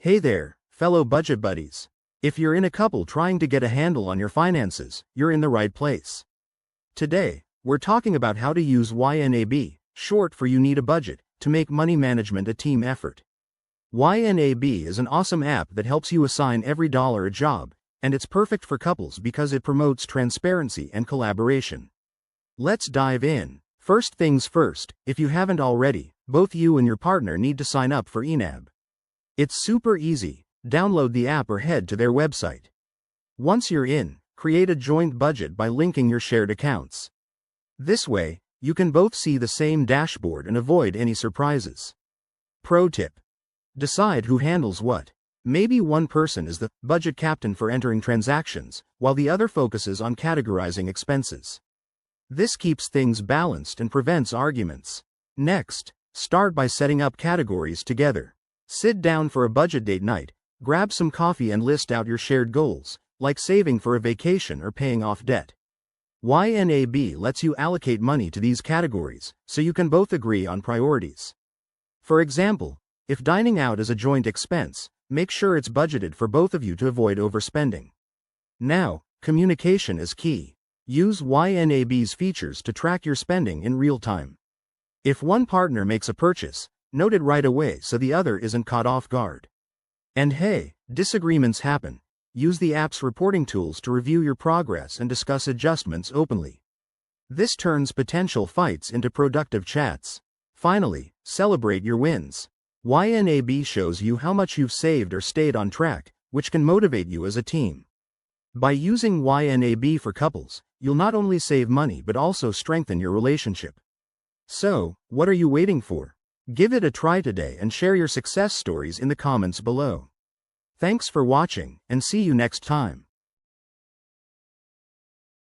Hey there, fellow budget buddies. If you're in a couple trying to get a handle on your finances, you're in the right place. Today, we're talking about how to use YNAB, short for You Need a Budget, to make money management a team effort. YNAB is an awesome app that helps you assign every dollar a job, and it's perfect for couples because it promotes transparency and collaboration. Let's dive in. First things first, if you haven't already, both you and your partner need to sign up for YNAB. It's super easy. Download the app or head to their website. Once you're in, create a joint budget by linking your shared accounts. This way, you can both see the same dashboard and avoid any surprises. Pro tip: decide who handles what. Maybe one person is the budget captain for entering transactions, while the other focuses on categorizing expenses. This keeps things balanced and prevents arguments. Next, start by setting up categories together. Sit down for a budget date night, grab some coffee and list out your shared goals, like saving for a vacation or paying off debt. YNAB lets you allocate money to these categories, so you can both agree on priorities. For example, if dining out is a joint expense, make sure it's budgeted for both of you to avoid overspending. Now, communication is key. Use YNAB's features to track your spending in real time. If one partner makes a purchase, note it right away so the other isn't caught off guard. And hey, disagreements happen. Use the app's reporting tools to review your progress and discuss adjustments openly. This turns potential fights into productive chats. Finally, celebrate your wins. YNAB shows you how much you've saved or stayed on track, which can motivate you as a team. By using YNAB for couples, you'll not only save money but also strengthen your relationship. So, what are you waiting for? Give it a try today and share your success stories in the comments below. Thanks for watching, and see you next time.